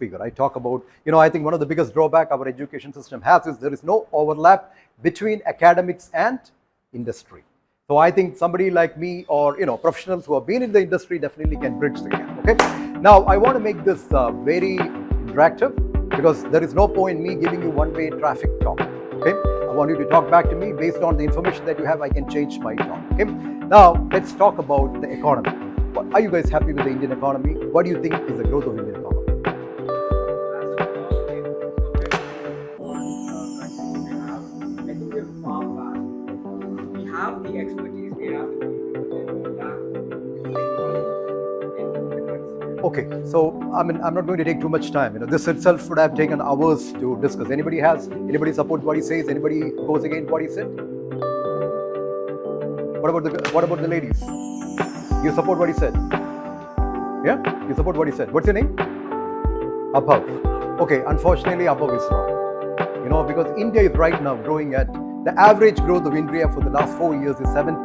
figure. I talk about, I think one of the biggest drawback our education system has is there is no overlap between academics and industry. So I think somebody like me or professionals who have been in the industry definitely can bridge the gap. Okay. Now I want to make this very interactive because there is no point in me giving you one-way traffic talk. Okay. I want you to talk back to me based on the information that you have. I can change my talk. Okay. Now let's talk about the economy. Are you guys happy with the Indian economy? What do you think is the growth of Indian economy? Have the expertise, we have Okay, so I'm not going to take too much time. This itself would have taken hours to discuss. Anybody support what he says? Anybody goes against what he said? What about the ladies? You support what he said? Yeah, you support what he said. What's your name? Abhav. Okay, unfortunately, Abhav is wrong. Because India is right now growing at the average growth of India for the last 4 years is 7%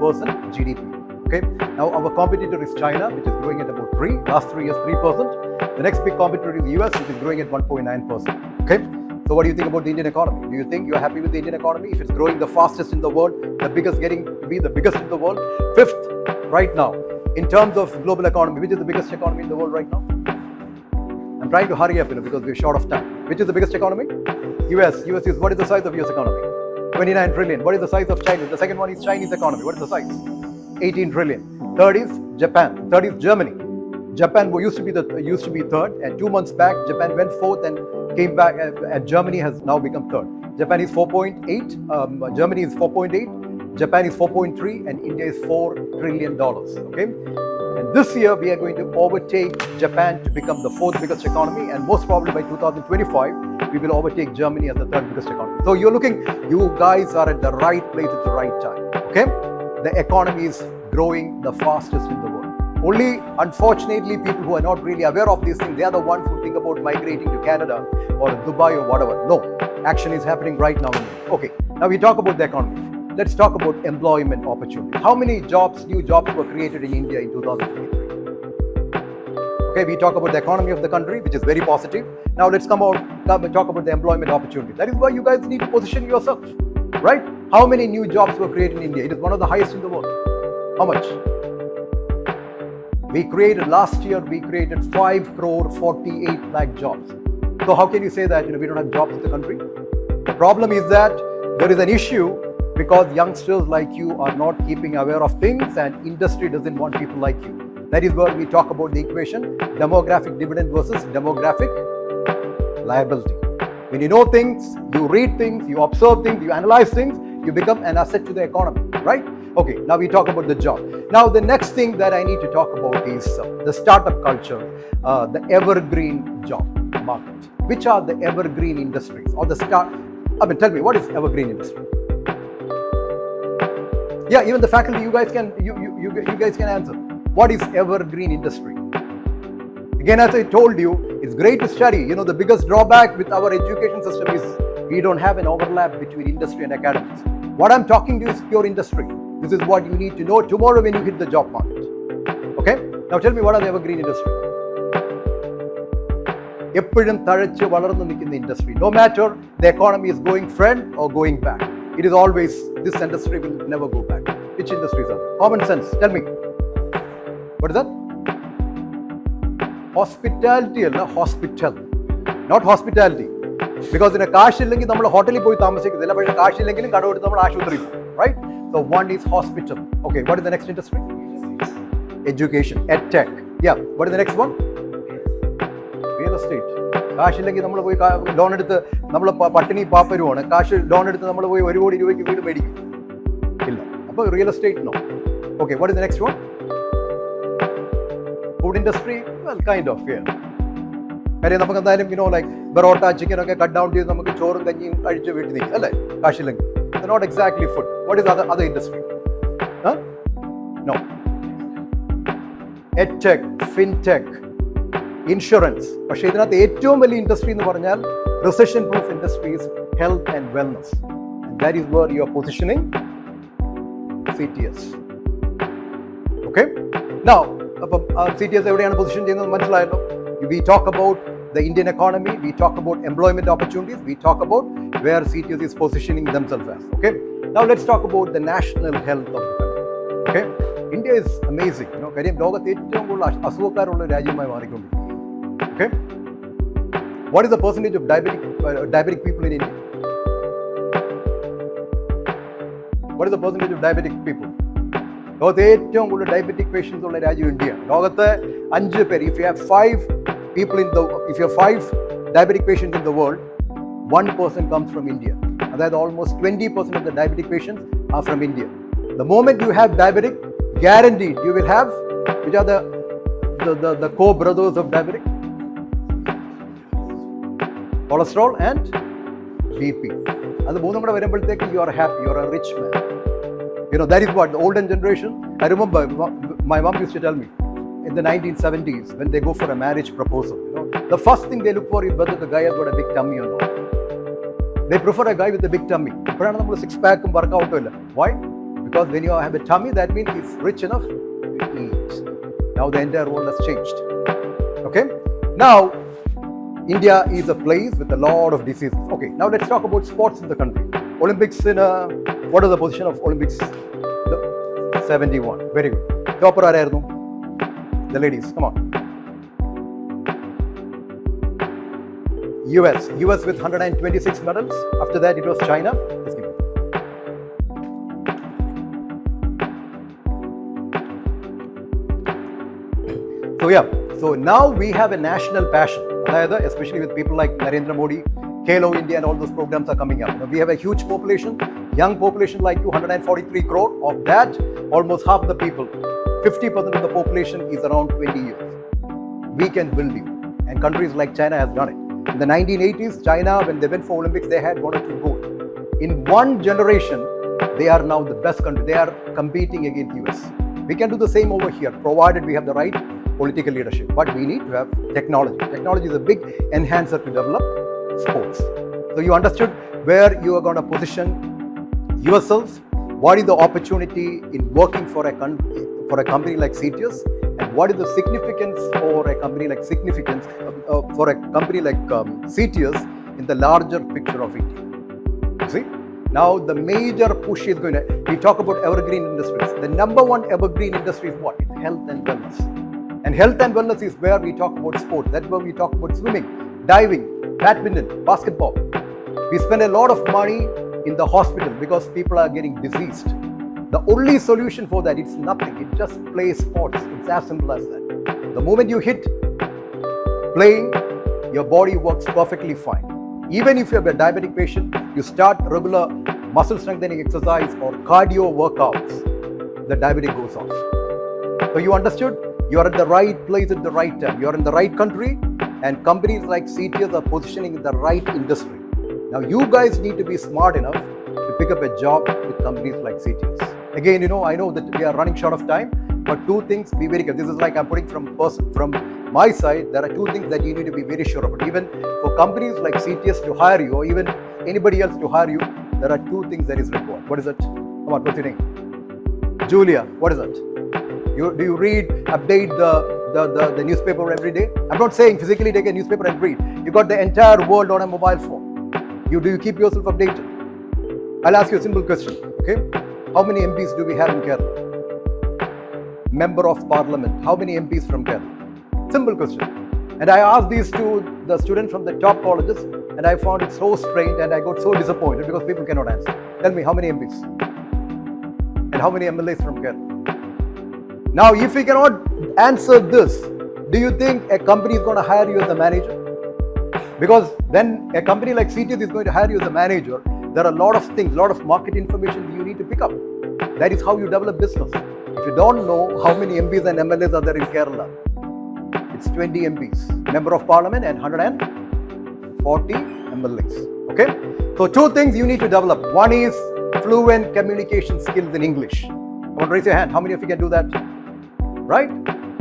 GDP. Okay. Now our competitor is China, which is growing at about 3. Last 3 years, 3%. The next big competitor is US, which is growing at 1.9%. Okay. So what do you think about the Indian economy? Do you think you're happy with the Indian economy? If it's growing the fastest in the world, the biggest getting to be the biggest in the world, 5th right now in terms of global economy, which is the biggest economy in the world right now? I'm trying to hurry up, because we're short of time. Which is the biggest economy? US. US is, what is the size of US economy? 29 trillion. What is the size of China? The second one is Chinese economy. What is the size? 18 trillion. Third is Japan. Third is Germany. Japan used to be third, and 2 months back Japan went fourth and came back, and Germany has now become third. Japan is 4.8. Germany is 4.8. Japan is 4.3, and India is $4 trillion. Okay. And this year we are going to overtake Japan to become the 4th biggest economy, and most probably by 2025 we will overtake Germany as the 3rd biggest economy. So you guys are at the right place at the right time. Okay, the economy is growing the fastest in the world. Only, unfortunately, people who are not really aware of these things, they are the ones who think about migrating to Canada or Dubai or whatever. No, action is happening right now. Okay, now we talk about the economy. Let's talk about employment opportunities. How many new jobs were created in India in 2023? Okay, we talk about the economy of the country, which is very positive. Now let's come and talk about the employment opportunity. That is why you guys need to position yourself, right? How many new jobs were created in India? It is one of the highest in the world. How much? Last year we created 5 crore 48 lakh jobs. So how can you say that we don't have jobs in the country? The problem is that there is an issue because youngsters like you are not keeping aware of things, and industry doesn't want people like you. That is where we talk about the equation, demographic dividend versus demographic liability. When you know things, you read things, you observe things, you analyze things, you become an asset to the economy, right? Okay, now we talk about the job. Now the next thing that I need to talk about is the startup culture, the evergreen job market. Which are the evergreen industries or tell me, what is evergreen industry? Yeah, even the faculty, you guys can answer. What is evergreen industry? Again, as I told you, it's great to study. The biggest drawback with our education system is we don't have an overlap between industry and academics. What I'm talking to you is pure industry. This is what you need to know tomorrow when you hit the job market. Okay? Now tell me, what are the evergreen industry? എപ്പോഴും തഴച്ച് വളർന്നു നിൽക്കുന്ന industry. No matter the economy is going front or going back, it is always, this industry will never go back. Which industries are there? Common sense, tell me. What is that? Hospitality, hospital. Not hospitality. Because in a cash illengi nammal hotel il poi thamasikkilla, but cash illengilum kadu eduthu nammal aashupatri, right? So one is hospital. Okay, what is the next industry? Education, edtech. Yeah, what is the next one? Real estate. Cash illengi nammal poi loan eduthu nammal pattini paapparuvaanu. Cash loan eduthu nammal poi 1 crore രൂപയ്ക്ക് വീട് മേടിക്കും. ഇല്ല. അപ്പോൾ real estate no. Okay, what is the next one? Food industry, well, kind of, yeah. കാര്യം നമുക്ക് എന്തായാലും like porotta chicken ഒക്കെ cut down ചെയ്ത് നമുക്ക് ചോറും കഞ്ഞിയും കഴിച്ച് വീട്ടിൽ നിൽക്കും അല്ലേ, കാശില്ലെങ്കിൽ. Not exactly food. What is other industry? No. Edtech, fintech, insurance. പക്ഷേ ഇതിനകത്ത് ഏറ്റവും വലിയ ഇൻഡസ്ട്രി എന്ന് പറഞ്ഞാൽ recession proof industries, health and wellness. That is where you are positioning CTS. Okay? Now, അപ്പം CTS എവിടെയാണ് പൊസിഷൻ ചെയ്യുന്നത് മനസ്സിലായല്ലോ. We talk about the Indian economy, we talk about employment opportunities, we talk about where Zeetius is positioning themselves as. Okay. Now let's talk about the national health of the country. Okay. India is amazing. കാര്യം ലോകത്തെ ഏറ്റവും കൂടുതൽ അസുഖക്കാരുള്ള രാജ്യമായി മാറിക്കൊണ്ടിരിക്കുകയാണ്. Okay. What is the percentage of diabetic people in India? What is the percentage of diabetic people? ലോകത്തെ ഏറ്റവും കൂടുതൽ diabetic patients ഉള്ള രാജ്യം ഇന്ത്യയാണ്. ലോകത്തെ 5 പേര്, if you have 5 diabetic patients in the world, 1 person comes from India. അതായത് almost 20% of the diabetic patients are from India. The moment you have diabetic, guaranteed you will have, which are the co-brothers of diabetic? Cholesterol and BP. അത് മൂന്നും കൂടെ വരുമ്പോഴത്തേക്ക് you are happy, you are a rich man. That is what the older generation, I remember my mom used to tell me, in the 1970s, when they go for a marriage proposal, the first thing they look for is whether the guy has got a big tummy or not. They prefer a guy with a big tummy. Six-pack workout. Why? Because when you have a tummy, that means he's rich enough to eat. Now the entire world has changed. Okay? Now, India is a place with a lot of diseases. Okay, now let's talk about sports in the country. Olympics what is the position of Olympics? 71. Very good. Topper aayirunnu? The ladies, come on. US with 126 medals. After that it was China. Let's give it. So now we have a national passion, especially with people like Narendra Modi, Khelo India and all those programs are coming up. We have a huge population, young population like you, 143 crore. Of that, almost half the people, 50% of the population is around 20 years. We can build you. And countries like China has done it. In the 1980s, China, when they went for Olympics, they had 1 or 2 gold. In one generation, they are now the best country. They are competing against US. We can do the same over here, provided we have the right political leadership. But we need to have technology. Technology is a big enhancer to develop sports. So you understood where you are going to position yourself, what is the opportunity in working for a company like Zeetius, and what is the significance for a company like Zeetius in the larger picture of India. See? Now the major push is going to, we talk about evergreen industries. The number one evergreen industry is what? It's health and wellness. And health and wellness is where we talk about sports. That's where we talk about swimming, diving, badminton, basketball. We spend a lot of money in the hospital because people are getting diseased. The only solution for that, it's nothing. It just play sports. It's as simple as that. The moment you hit playing, your body works perfectly fine. Even if you have a diabetic patient, you start regular muscle strengthening exercise or cardio workouts, the diabetic goes off. So you understood? You are at the right place at the right time. You are in the right country, and companies like Zeetius are positioning in the right industry. Now you guys need to be smart enough to pick up a job with companies like Zeetius. Again, I know that we are running short of time, but 2 things, be very careful. This is like I'm putting from my side. There are 2 things that you need to be very sure about. Even for companies like Zeetius to hire you, or even anybody else to hire you, there are 2 things that is required. What is it? Come on, what's your name? Julia, what is it? Do you read, update the newspaper every day? I'm not saying physically take a newspaper and read. You got the entire world on a mobile phone. Do you keep yourself updated? I'll ask you a simple question, okay? How many MPs do we have in Kerala? Member of Parliament. How many MPs from Kerala? Simple question. And I asked these to the students from the top colleges, and I found it so strange, and I got so disappointed because people cannot answer. Tell me, how many MPs? And how many MLAs from Kerala? Now, if we cannot answer this, do you think a company is going to hire you as a manager? Because when a company like Zeetius is going to hire you as a manager, there are a lot of things, a lot of market information you need to pick up. That is how you develop business. If you don't know how many MPs and MLAs are there in Kerala, it's 20 MPs, Member of Parliament, and 140 MLAs. Okay? So 2 things you need to develop. One is fluent communication skills in English. Come on, raise your hand. How many of you can do that? Right?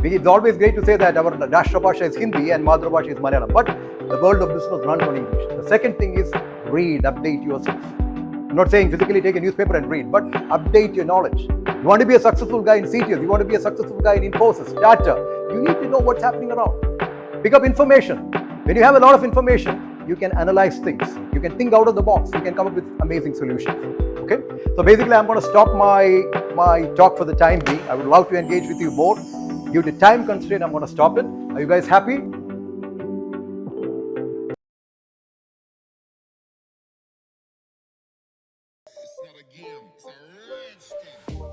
It's always great to say that our Rashtra Bhasha is Hindi and Madhura Bhasha is Malayalam, but the world of business runs on English. The second thing is read, update yourself. I'm not saying physically take a newspaper and read, but update your knowledge. You want to be a successful guy in Zeetius, you want to be a successful guy in Infosys, Tata, you need to know what's happening around. Pick up information. When you have a lot of information, you can analyze things. You can think out of the box. You can come up with amazing solutions. Okay. So basically, I'm going to stop my talk for the time being. I would love to engage with you more. Due to time constraint, I'm going to stop it. Are you guys happy? It's not a game, it's a rich thing.